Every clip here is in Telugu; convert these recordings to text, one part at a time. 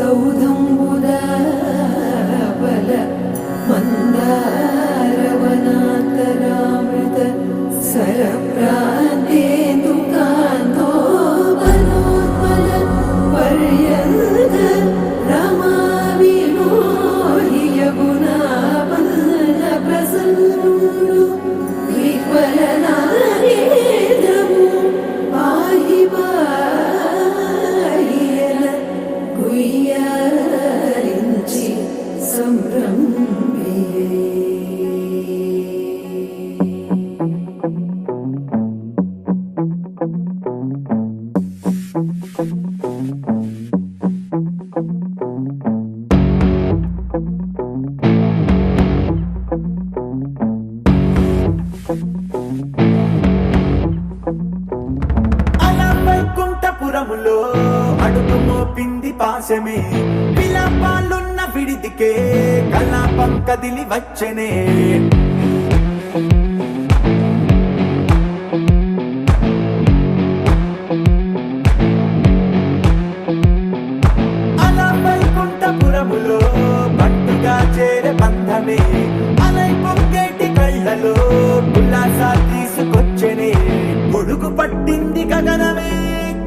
సౌధంబుదాబల మందారవనాంతరామృత సరప్రాంతేందుకాంతో వనోత్పల పర్యంత రమా వినోహి యమునాపన్న ప్రసన్నుడు విహ్వలనారేంద్రము పాహి పాహియన గుయ్యారించి సంభ్రమియే. వైకుంఠపురములో అడుగు మోపింది పాశమే, విలాపాలున్న విడిదికే కలాపం కదిలి వచ్చనే. అలా వైకుంఠపురములో పట్టుగా చేరే బంధమే, అలై పొంగేటి కళ్ళలో ఉల్లాసా తీసుకొచ్చనే. పొడుగు పట్టింది గగనమే,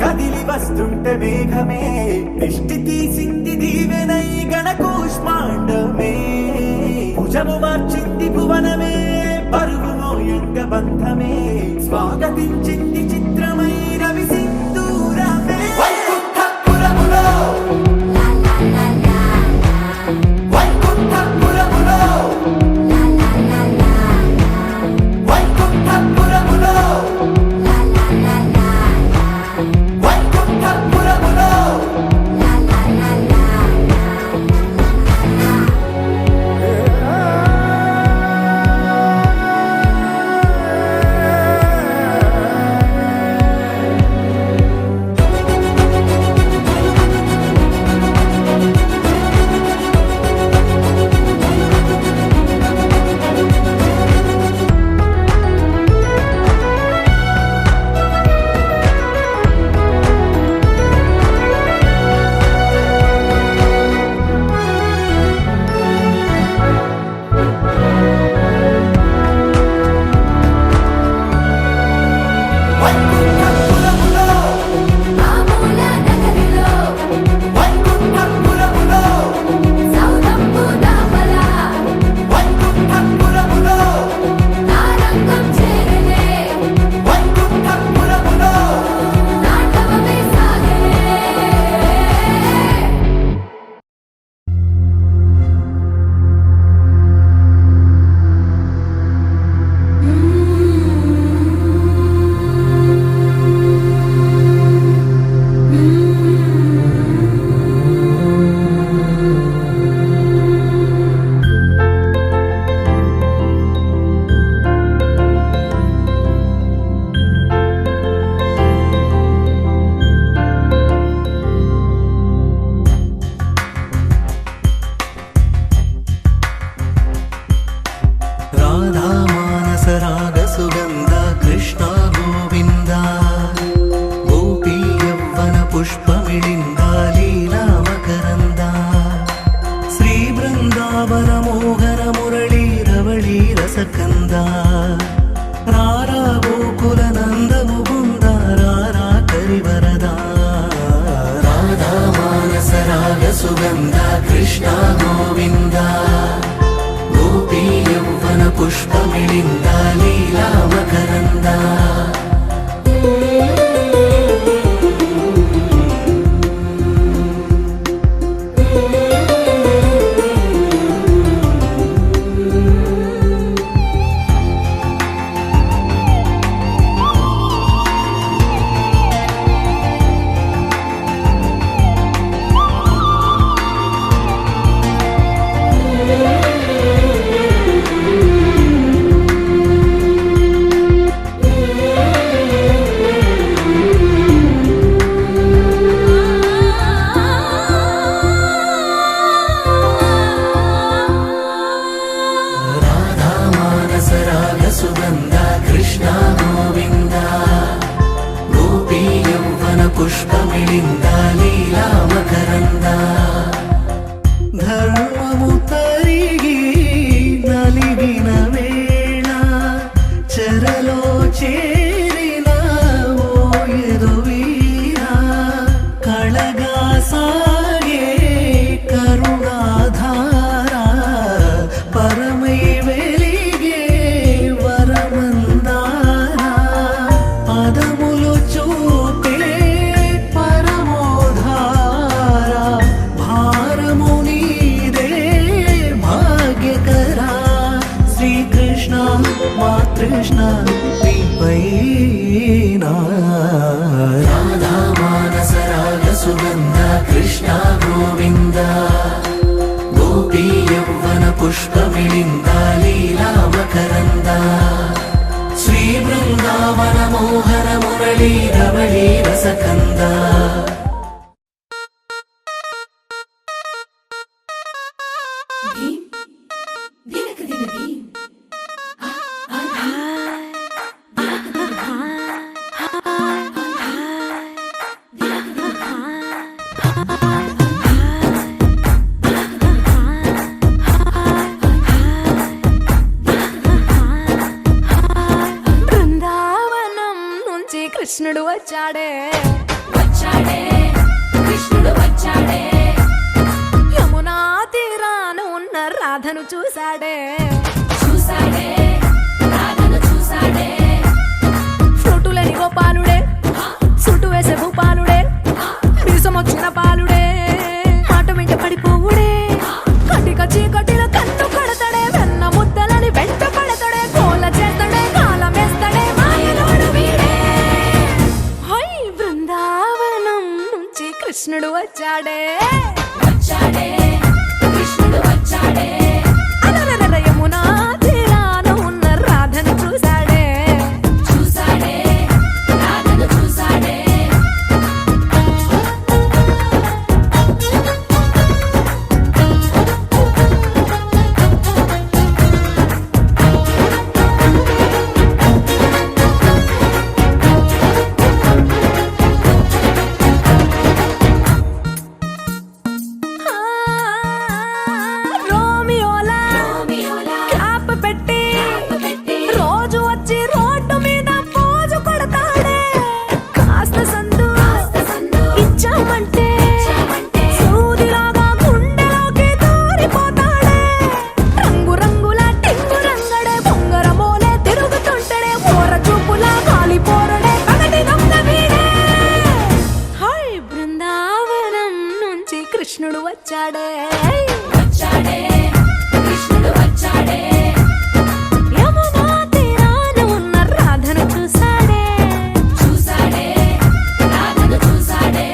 కదిలి వస్తుంటే మేఘమే, దృష్టి తీసింది దీవెనై గణకూష్మాండమే. భుజము మార్చింది భువనమే, పరుగు మోయంగ బంధమే, స్వాగతించింది చిత్రమై రవి సింధూరమే. వైకుంఠపురములో వైకుంఠపురములో వైకుంఠపురములో వైకుంఠపురములో సుగంధ కృష్ణ గోవింద గోపీ యౌవన పుష్పమిళింద లీలా మకరంద. సుగంధ కృష్ణ గోవింద గోపీ యౌవన పుష్పమిళింద లీలా మకరంద. కృష్ణ పైన రాధా మానస రాగ సుగంధ కృష్ణ గోవింద గోపీ యౌవన పుష్పమిళింద లీలా మకరంద శ్రీ బృందావన మోహన మురళీ రమణీ రసకంద బృందావనం నుంచి కృష్ణుడు వచ్చాడే కృష్ణుడు వచ్చాడే యమునా తీరాన ఉన్న రాధను చూశాడే రాధను చూసాడే ఫ్రూటులని గోపాలుడే సుట్టు వేసే భూపాలుడే మీసమొచ్చిన పాలుడే మాట వెంట పడిపోవుడే కటిక చీకటిలో కన్ను కొడతాడే వెన్న ముద్దలని వెంట పడతాడే కోల చేస్తాడే కాలం వేస్తాడే మాయలోడు వీడే హై బృందావనం నుంచి కృష్ణుడు వచ్చాడే కృష్ణుడు వచ్చాడే అలరల యమునా తీరాన ఉన్న రాధను చూశాడే రాధను చూసాడే ఆ, రోమియోలా క్యాప్ పెట్టి రోజు వచ్చి రోడ్డు మీద పోజు కొడతాడే కాస్త సందు ఇచ్చామంటే సూదిలాగా గుండెలోకి దూరిపోతాడే రంగు రంగుల టింగు రంగడే బొంగరమోలే తిరుగుతుంటాడే ఓర చూపులా కాలిపోరడే పగటి దొంగ వీడే హై బృందావనం నుంచి కృష్ణుడు వచ్చాడే కృష్ణుడు వచ్చాడే యమునా తీరాన ఉన్న రాధను చూశాడే రాధను చూసాడే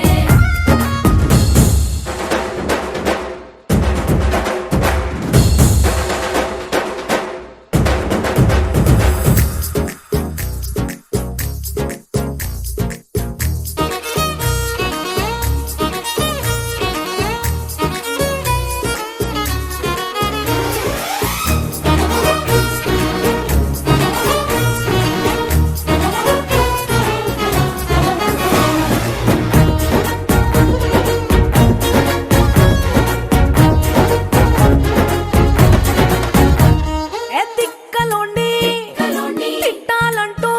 ఎత్తిక్కలుండి తిట్టాలంటూ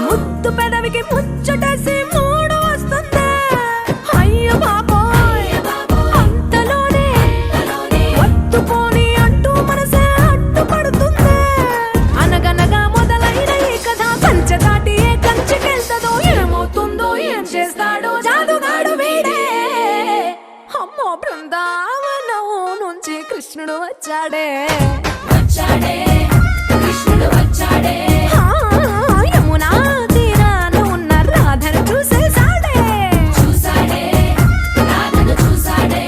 ముద్దు పెదవికి ముచ్చటేసి మూడు వస్తుంది అయ్య బాబోయ్ అంతలోనే వత్తుపోని అంటూ మనసే అడ్డుపడుతుంది అనగనగా మొదలైన ఈ కథ కంచె దాటి ఏ కంచెకెళ్తదో ఏమవుతుందో ఏం చేస్తాడో జాదుగాడు వీడే అమ్మో బృందావనం నుంచి కృష్ణుడు వచ్చాడే కృష్ణుడు వచ్చాడే ఆ, యమునా తీరాన ఉన్న రాధను చూసేశాడే రాధను చూసాడే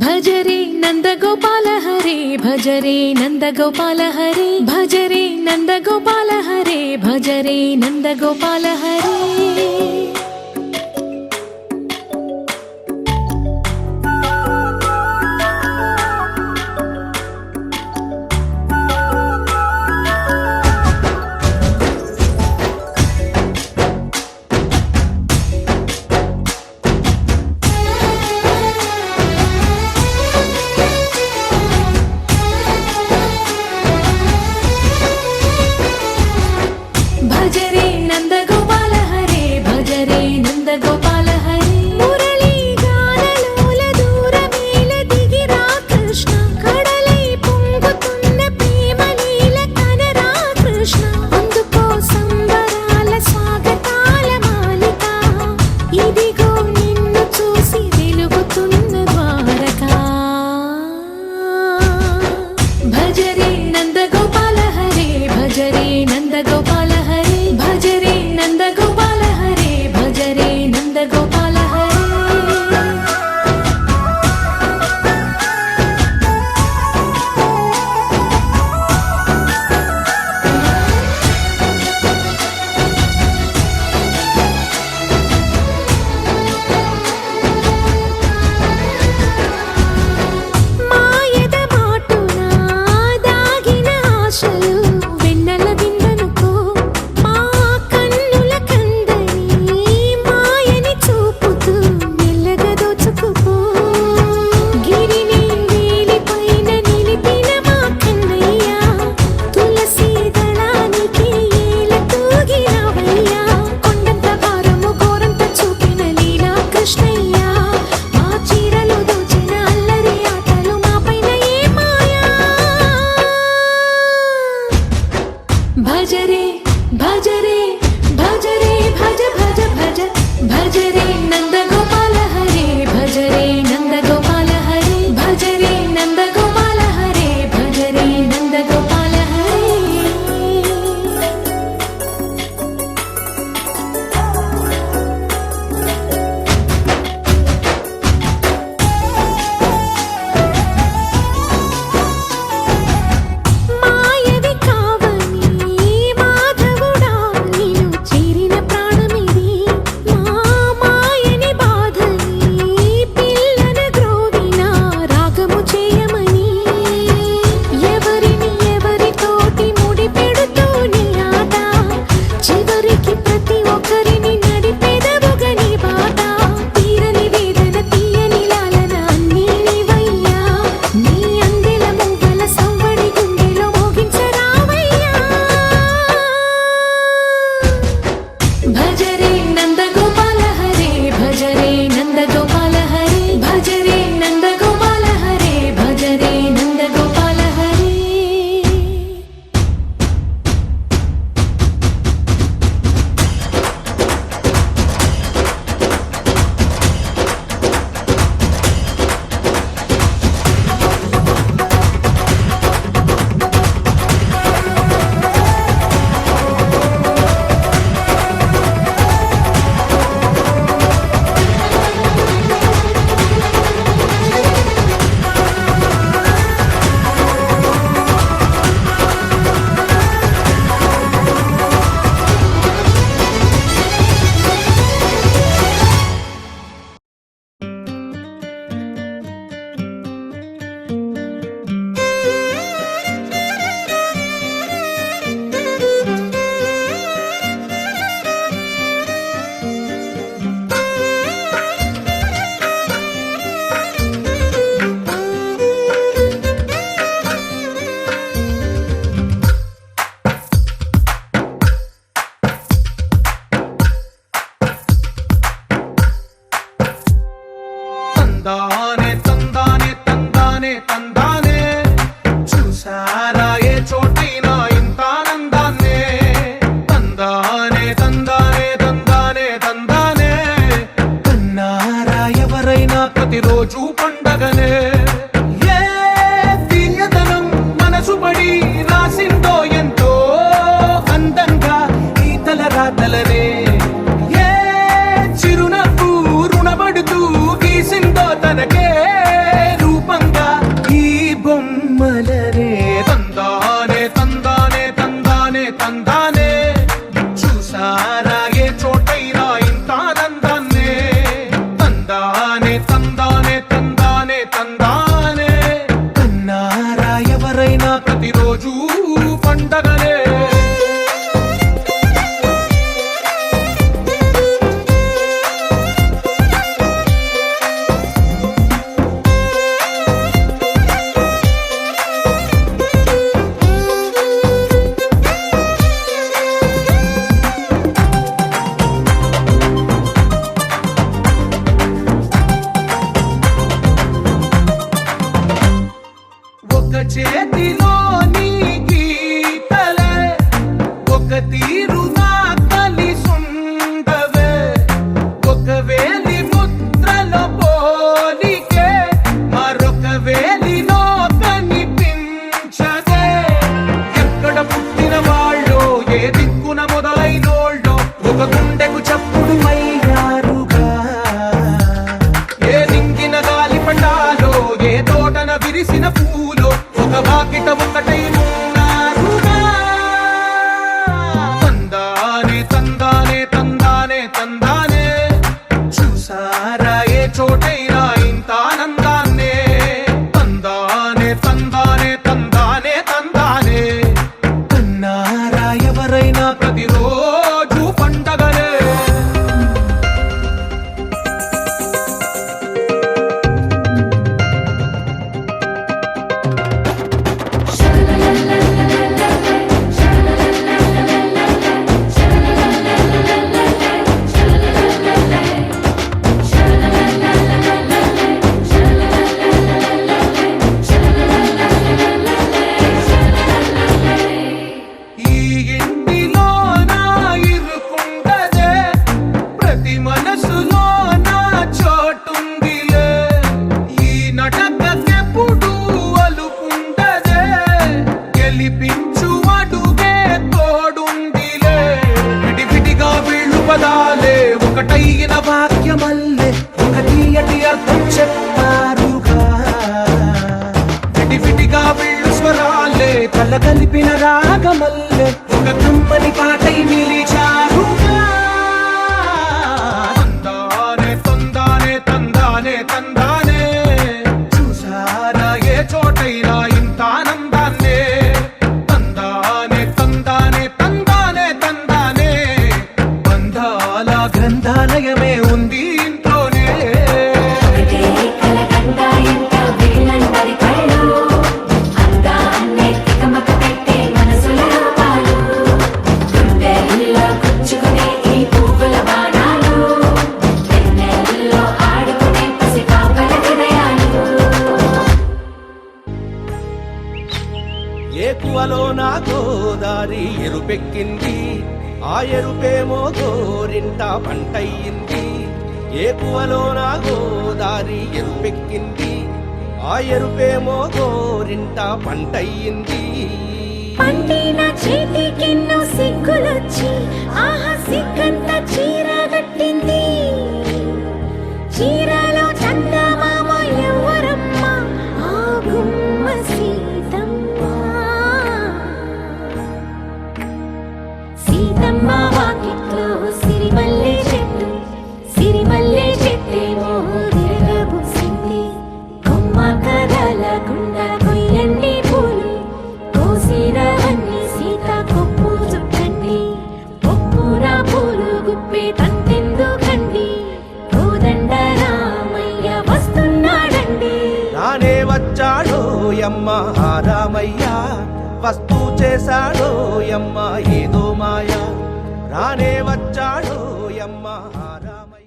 భజరే నందగోపాల హరే భజరే నందగోపాల హరే భజరే నందగోపాల హరే భజరే నందగోపాల హరే భజరే నందగోపాల హరే భజరే నందగోపాల హరే భజరే నందగోపాల హరే భజరే నందగోపాల హరే భజరే నందగోపాల హరే భజరే నందగోపాల హరే తందానే తందానే తందానే తందానే చూసారా ఏ చోటైనా ఇంత ఆనందాన్నే తందానే తందానే తందానే తందానే కన్నారా ఎవరైనా ప్రతిరోజు పండగనే ఏ తీయదనం మనసు పడి రాసిందో ఎంతో అందంగా ఈ తల రాతలనే ఏ చిరునవ్వు రుణపడుతూ గీసిందో తనకే రూపంగా ఈ బొమ్మలనే తందానే తందానే తందానే తందానే చూసారా ఏ చోటైనా ఇంత ఆనందాన్నే తందానే తందానే తందానే తందానే కన్నారా ఎవరైనా ప్రతిరోజు పండగనే ఒక చేతిలో నీ గీతలే ఒక తీరుగా కలిసుండవే ఒక వేలి ముద్రల పోలికే మరొక వేలిలో కనిపించదే ఎక్కడ పుట్టిన వాళ్ళో ఏ దిక్కున మొదలైనోళ్ళో ఒక గుండెకు చప్పుడు అయ్యారుగా ఏ నింగిన గాలి పటాలో ఏ తోటన విరిసిన పూలో ఒక వాకిట ఒకటై ఉన్నారుగా తందానే తందానే తందానే తందానే చూసారా ఏ చోటైనా ఇంత ఆనందాన్నే తందానే తందానే తందానే తందానే కన్నారా ఎవరైనా ప్రతిరోజు పండగనే ఈ ఇంటిలో నా ఇరుకుండదే ప్రతి మనసులో నా చోటుందిలే ఈ నటకెప్పుడు అలుకుండదే గెలిపించు అడుగే తోడుందిలే విడివిడిగా వీళ్ళు పదాలే ఒకటైన వాక్యమల్లే ఒక తీయటి అర్థం చెప్పారుగా విడివిడిగా వీళ్ళు స్వరాలే కలగలిపిన రాగమల్లే ఒక కమ్మని పాటై నిలిచారుగా తందానే తందానే తందానే తందానే చూసారా ఏ చోటైనా ఇంత ఆనందాన్నే తందానే తందానే తందానే తందానే బంధాల గ్రంథాలయమే ఉంది ఇంట్లోనే ఒకటే కలకండ ఎంత వీళ్ళందరి కళ్ళు అందాన్నే తికమక పెట్టే మనసుల రూపాలు గుండెల్లో గుచ్చుకునే ఈ పువ్వుల బాణాలు దారి ఎరుపెక్కింది, ఆ ఎరుపేమో గోరింట పంటయ్యింది. ఏకువలోన గోదారి ఎరుపెక్కింది, ఆ ఎరుపేమో గోరింట పంటయ్యింది. పండిన చేతికెన్నో సిగ్గులొచ్చి ఆహా సిగ్గంత చీర కట్టింది. చీరలో చందమామ ఎవరమ్మ, ఆ గుమ్మ సీతమ్మ. సీతమ్మ వాకిట్లో సిరిమల్లె చెట్టు, సిరిమల్లె చెట్టేమో తిరగబూసింది. కొమ్మ కదలకుండా కొయ్యండి పూలు, కోసిరవన్నీ సీత కొప్పు చుట్టండి. కొప్పున పూలు గుప్పే తంతెందుకండి, కోదండ రామయ్య వస్తున్నాడండి. రానే వచ్చాడో యమ్మ ఆ రామయ్య, వస్తూ చేశాడో యమ్మ ఏదో మాయ. రానే వచ్చాడో యమ్మ ఆ రామయ్య.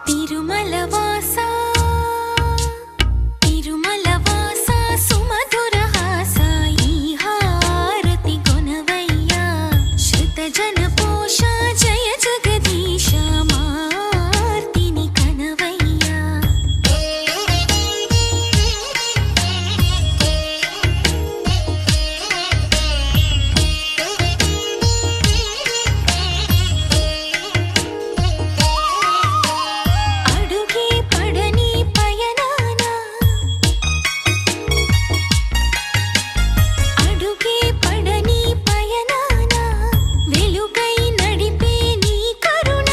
తిరుమల వాసా, తిరుమల వాసా, సుమధుర హాస, ఈ హారతి కొనవయ్యా. శృత జన పోష, జయ జగదీశ, మార్తిని కనవయ్యా. అడుగే పడని పయనాన, అడుగే పడని పయనాన, వెలుగై నడిపే నీ కరుణ.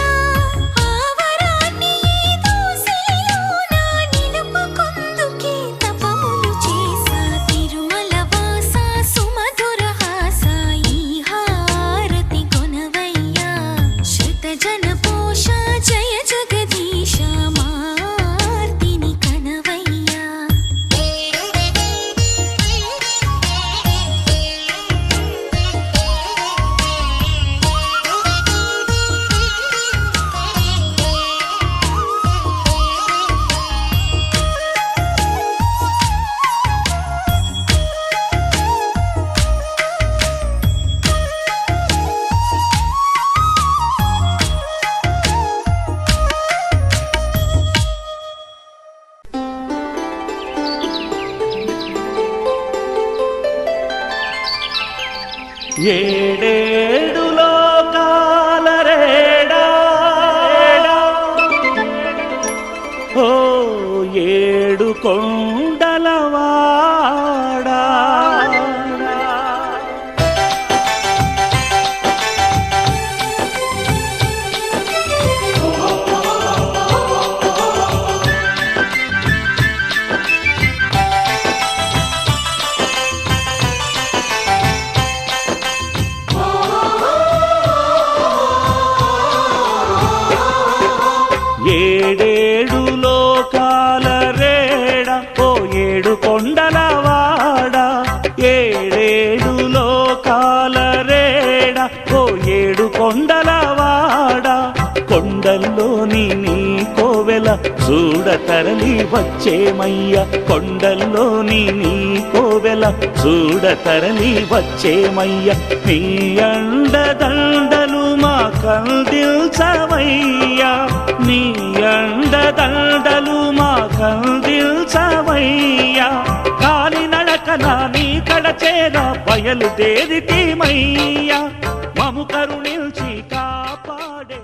ఆవరాన్ని ఏదో శిలలోన నిలుపుకొందుకే తపములు చేసా. తిరుమల వాసా, సుమధుర హాస, ఈ హారతి కొనవయ్యా. శృత జన పోష, జయ జగదీశ, మార్తిని కనవయ్యా. ఏడేడు లోకాల రేడా, ఓ ఏడు కొండలవాడా. ఏడేడు లోకాల రేడ, ఓ ఏడు కొండలవాడ. ఏడేడు లోకాల రేడ, ఓ ఏడు కొండలవాడ. కొండల్లోని నీ కోవెల చూడ తరలి వచ్చేమయ్య. కొండల్లోని నీ కోవెల చూడ తరలి వచ్చేమయ్య. నీ అండదండలు మా కందిల్చవయ్యా, నీ అండదండలు మా కందిల్చవయ్యా. కాలి నడకన నీ కడచేర బయలుదేరితీమయ్యా. మము కరుణించి కాపాడే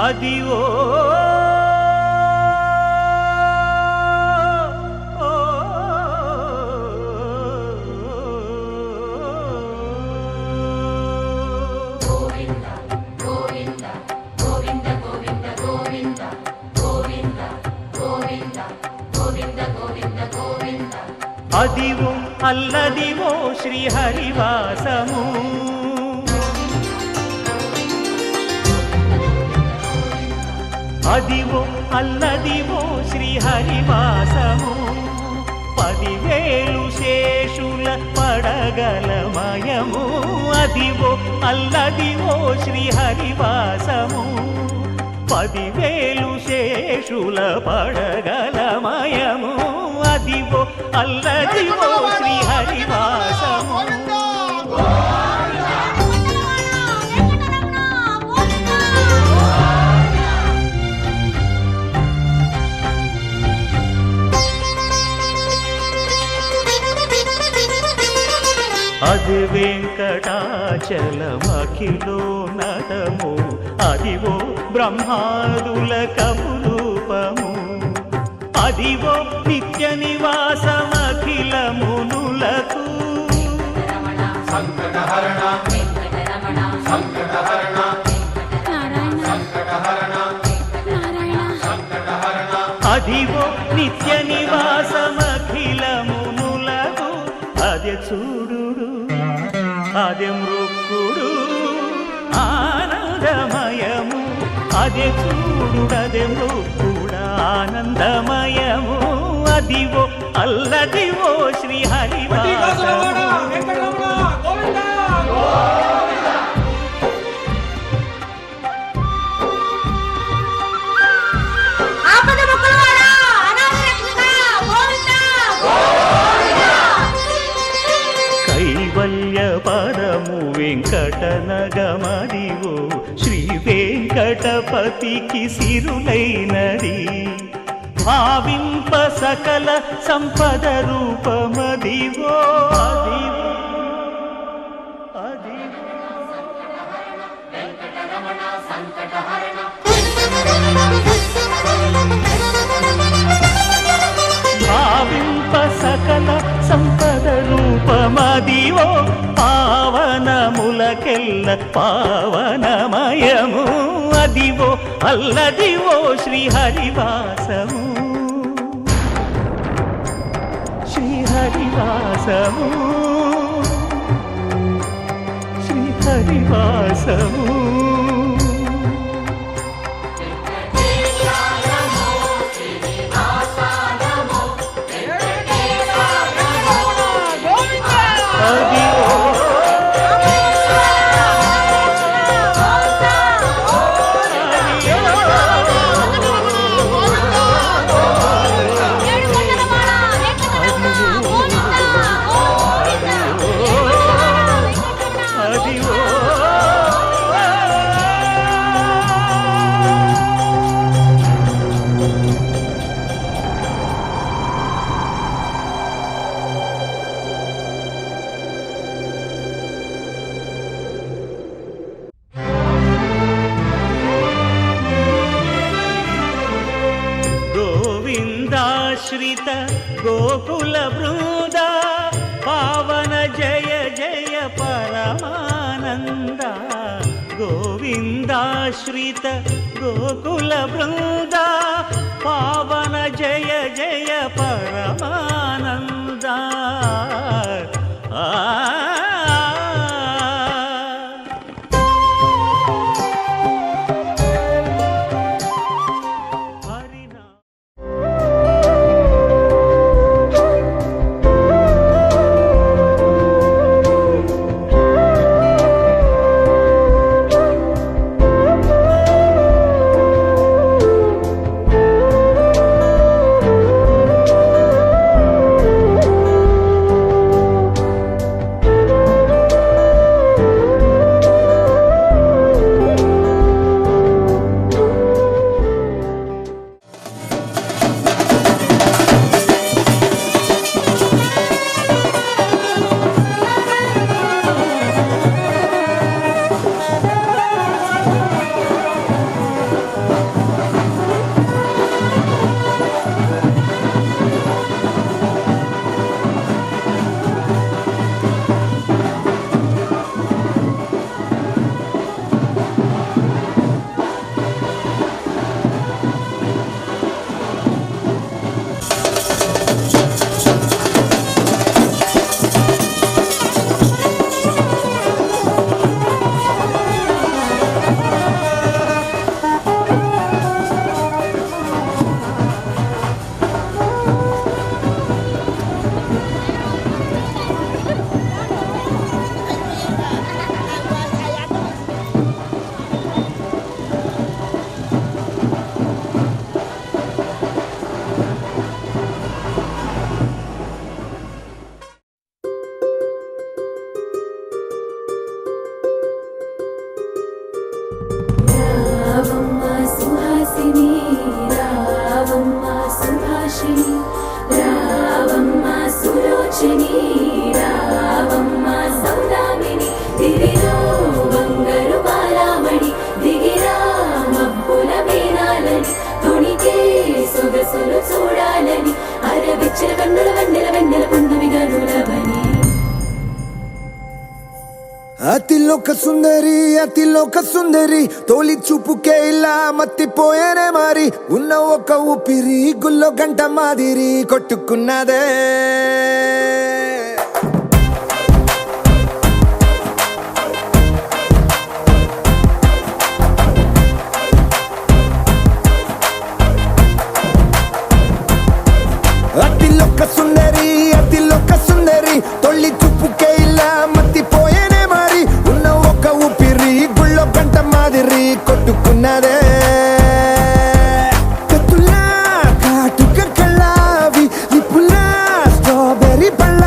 అదివో అదివో అల్లదివో శ్రీహరివాసము అదివో అల్లదివో శ్రీహరివాసము 10,000 శేషుల పడగలమయము అదివో అల్లదివో శ్రీహరివాసము 10,000 శేషుల పడగలమయము అదివో అల్లదివో శ్రీహరివాసము అది వెంకటాచలమఖిలో నటము అదివో బ్రహ్మాదుల కపురూపము అదివో నిత్య నివాసమఖిలమునులకు సంకటహరణ సంకటహరణ సంకటహరణ అదివో నిత్య నివాసమఖిలమునులకు అదే చూడు అదే మృక్కుడు ఆనందమయము అదే చూడు అదే మృక్కుడు ఆనందమయము అదివో అల్లదివో శ్రీహరివాసము కైవల్య పరము వెంకటనగమదివో శ్రీ వెంకటపతికి సిరులైనది భావింప సకల సంపద రూపమదివో అదివో భావింప సకల సంపద రూపమదివో పావనములకెల్ల పావనమయము అదివో అల్లదివో శ్రీహరివాసము శ్రీహరివాసము శ్రీహరివాసము గోకుల బృంద పావన జయ జయ పరమానంద గోవిందాశ్రిత గోకుల బృంద పావన జయ జయ పరమానంద అతిలోక సుందరి తోలి చూపుకే ఇలా మత్తిపోయేనే మారి ఉన్న ఒక ఊపిరి గుల్లో గంట మాదిరి కొట్టుకున్నదే అతిలోక సుందరి తొలి చూపుకే ఇలా మత్తిపోయేనే మారి ఉన్న ఒక ఊపిరి గుళ్ళో గంట మాదిరి కొట్టుకున్నదే కత్తులా కాటుక కళ్ళావి లిప్పులా స్ట్రాబెర్రీ పళ్ళ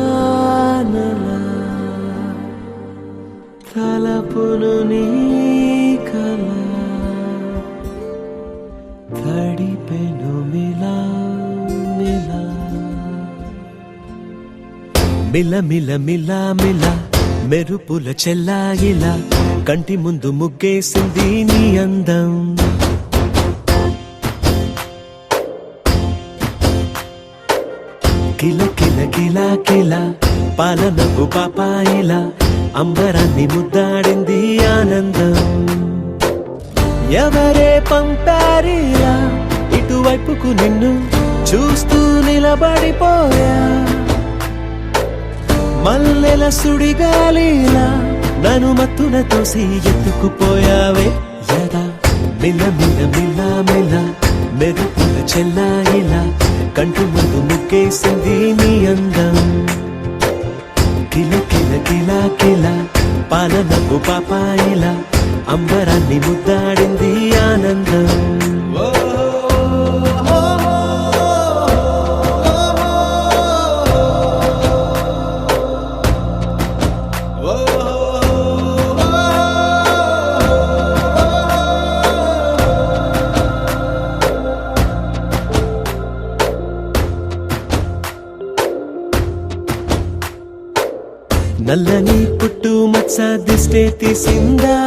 తొలకరివానలా తలపును నీ కల తడిపెను మిలా మిలా మిల మిల మిల మిల మెరుపుల చెల్లాయిలా కంటి ముందు ముగ్గేసింది నీ అందం కిల కిల కిల కిల పాలనకు పాపాయిలా అంబరాన్ని ముద్దాడింది ఆనందం ఎవరే పంపారిలా ఇటువైపుకు నిన్ను చూస్తూ నిలబడిపోయా మల్లెల సుడిగాలిలా నన్ను మత్తున తోసి ఎత్తుకుపోయావే యదా మిల మిల మిల మిల మెరుపుల చెల్లాయిలా కంటి ముందు ముగ్గేసింది నీ అందం కిల కిల కిల కిల పాలనకు పాపాయిలా అంబరాన్ని ముద్దాడింది ఆనందం నల్లని పుట్టు మచ్చ దిష్టే తీసిందా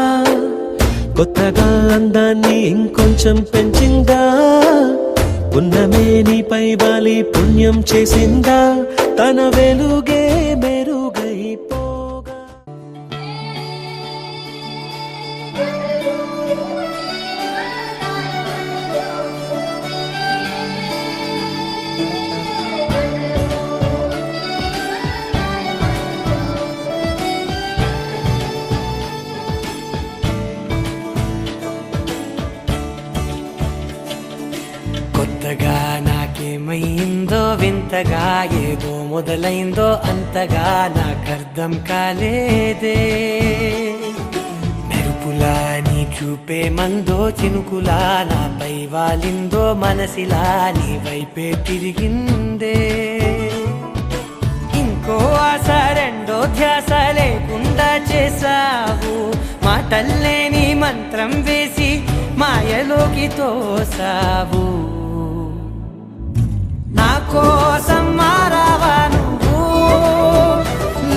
కొత్తగా అందాన్ని ఇంకొంచెం పెంచిందా ఉన్నమే నీపై వాలి పుణ్యం చేసిందా తన వెలుగే మెరుగైపోగా కొత్తగా నాకేమైందో వింతగా ఏదో మొదలైందో అంతగా నాకర్థం కాలేదే మెరుపులా నీ చూపే మందో చినుకులా నాపై వాలిందో మనసిలా నీ వైపే తిరిగిందే ఇంకో ఆశ రెండో ధ్యాస లేకుండా చేసావు మాటల్లే నీ మంత్రం వేసి మాయలోకి తోసావు నా కోసం మారావా నువ్వు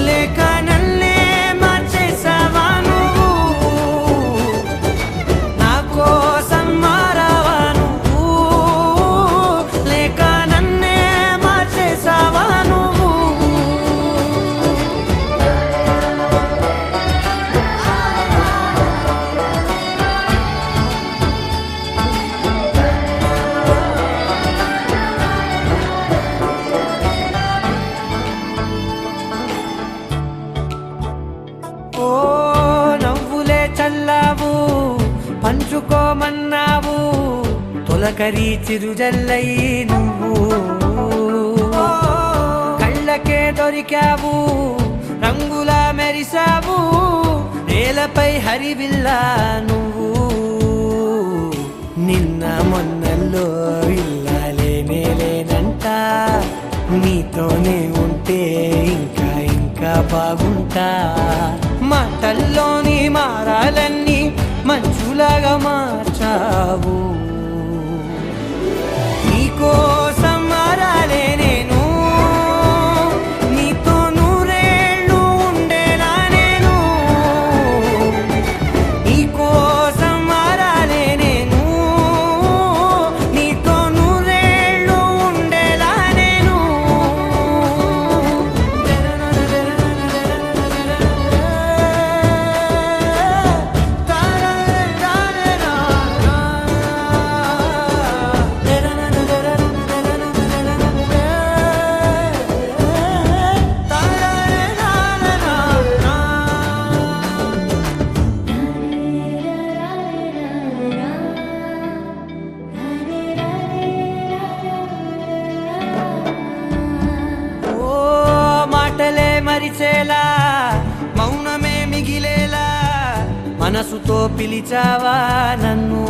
లేక నన్నే మార్చేసావా నువ్వు నా కోసం మారావా నువ్వు లేక నన్నే మార్చేసావా నువ్వు ఓ నవ్వులే చల్లావు పంచుకోమన్నావు తొలకరి చిరుజల్లై నువ్వు కళ్ళకే దొరికావు రంగులా మెరిసావు నేలపై హరివిల్లా నువ్వు నిన్న మొన్నల్లో ఇల్లాలేనే లేనంట నీతోనే ఉంటే ఇంకా ఇంకా బాగుంటా మాటల్లోని మారాలన్నీ మంచులాగా మార్చావు నీకోసం మారాలే నేను నీతో నూరేళ్ళు ఉండేలా నేను నీకోసం మారాలే నేను నీతో నూరేళ్ళు ఉండేలా నేను ఓ మాటలే మరిచేలా మౌనమే మిగిలేలా మనసుతో పిలిచావా నన్ను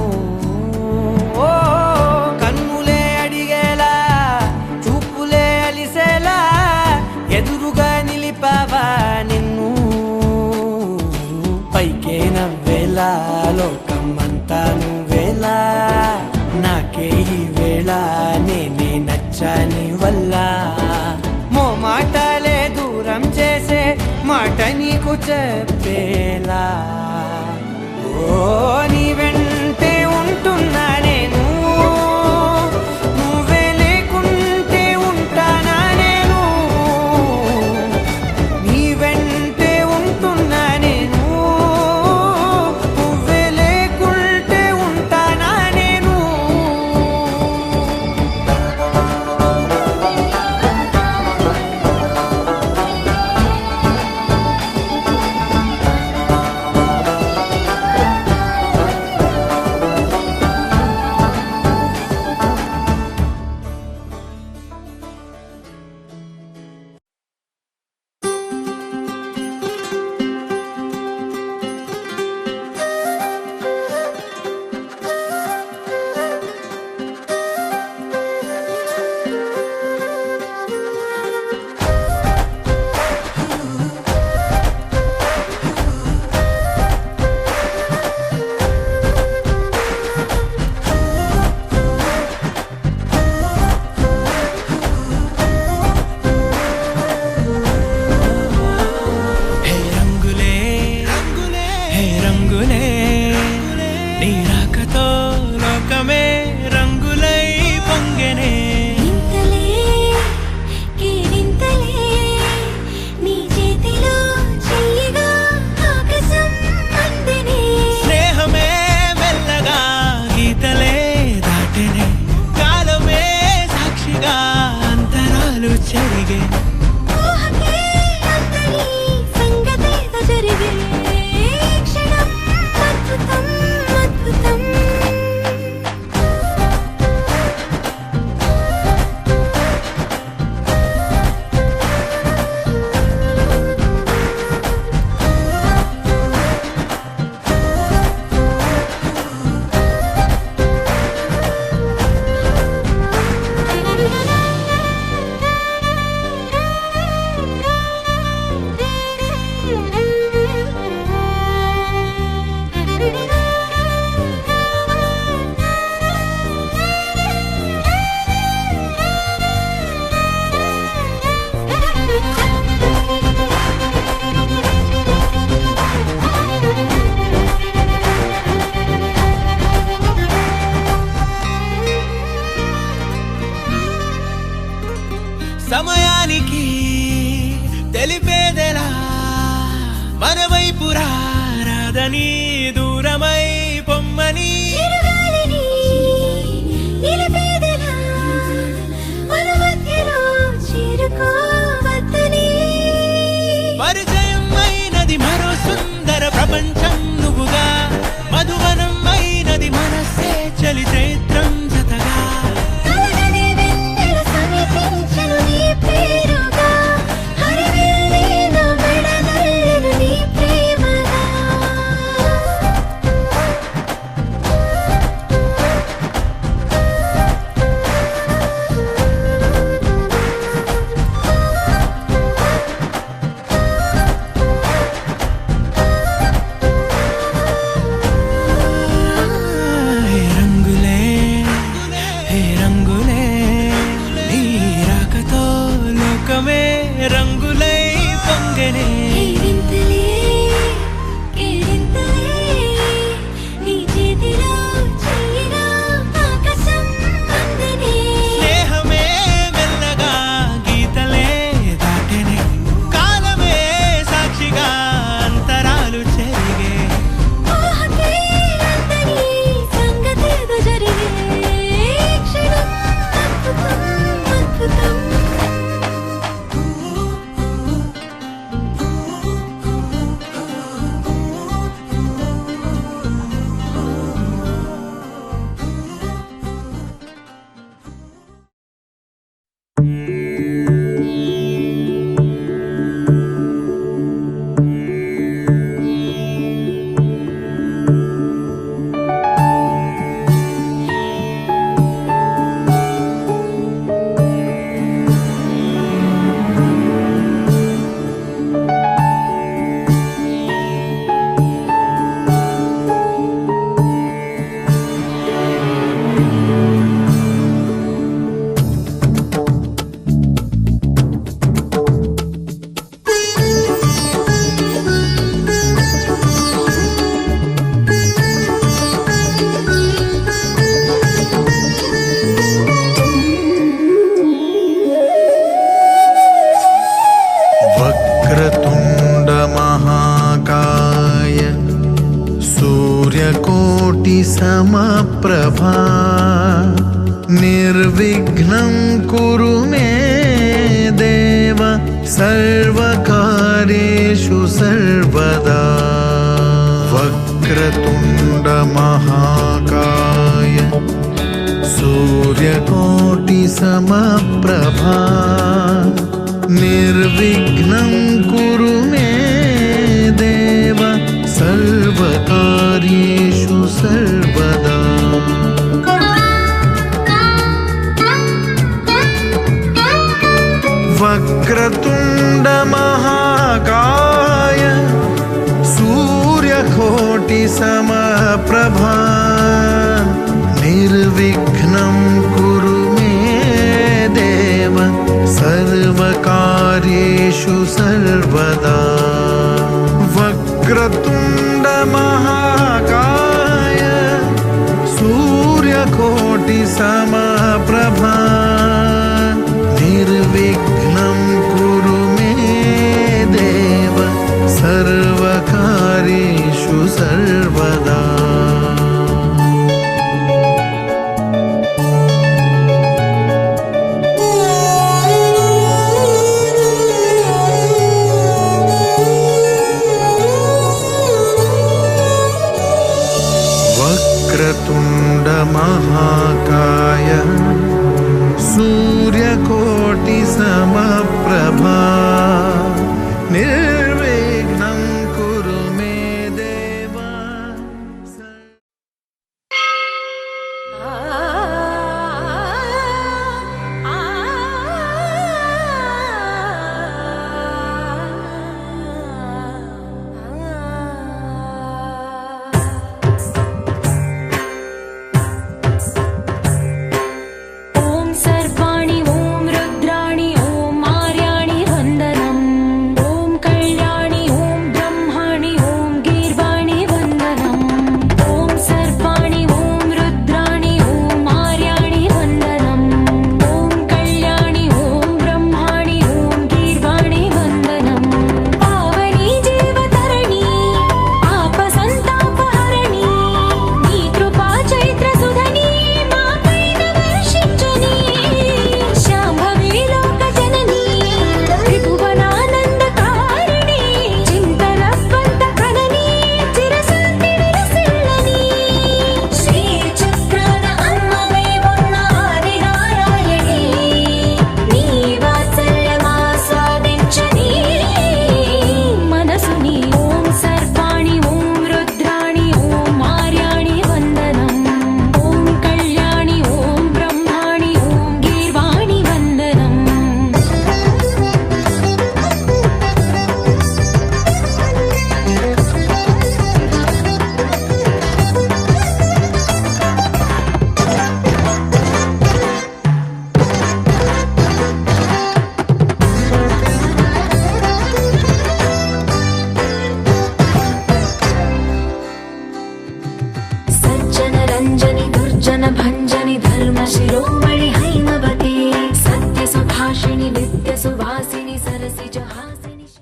ఓ కన్నులే అడిగేలా చూపులే అలిసేలా నీకు చెప్పేలా ఓ నీ వెంటే ఉంటున్నా నేను నువ్వే లేకుంటే ఉంటానా నేను నీ వెంటే ఉంటున్నా నేను నువ్వే లేకుంటే ఉంటానా నేను హే రంగులే హే రంగులే నీ రాకతో లోకమే రంగులై పొంగెనే ఇంతలే కేరింతలే నీ చేతిలో చెయ్యగా ఆకాశం అందెనే స్నేహమే మెల్లగా గీతలే దాటెనే కాలమే సాక్షిగా అంతరాలు చెరిగే ఊహకే అంతని సంగతేదో జరిగే క్షణం అద్భుతం అద్భుతం సమయానికి తెలిపేదెలా మన వైపు రాదని దూరమై పొమ్మని చిరుగాలిని నిలిపేదెలా మన మధ్యలో చేరుకోవద్దని పరిచయం అయినది మరో సుందర ప్రపంచం నువ్వుగా మధువనం అయినది మనసే చలి చైత్రం జతగా కలగని వెన్నెల సమీపించను నీ పేరుగా హరివెల్లి నా మెడనల్లను నీ ప్రేమగా హే రంగులే హే రంగులే నీ రాకతో లోకమే రంగులై పొంగెనే కేరింతలే కేరింతలే నీ చేతిలో చెయ్యగా ఆకాశం అందెనే స్నేహమే మెల్లగా గీతలే దాటెనే కాలమే సాక్షిగా అంతరాలు చెరిగే ఊహకే అంతని సంగతేదో జరిగే క్షణం అద్భుతం అద్భుతం समप्रभा निर्विघ्नं कुरु मे देव सर्वकार्येषु सर्वदा वक्रतुण्ड महाकाय सूर्यकोटि समप्रभा निर्विघ्नं कुरु मे देव सर्वकार्येषु सर्वदा वक्रतुण्ड महाकाय सूर्यकोटि समप्रभा निर्विघ्नं कुरु मे देव सर्वकार्येषु सर्वदा वक्रतुण्ड महाकाय सूर्यकोटि समप्रभा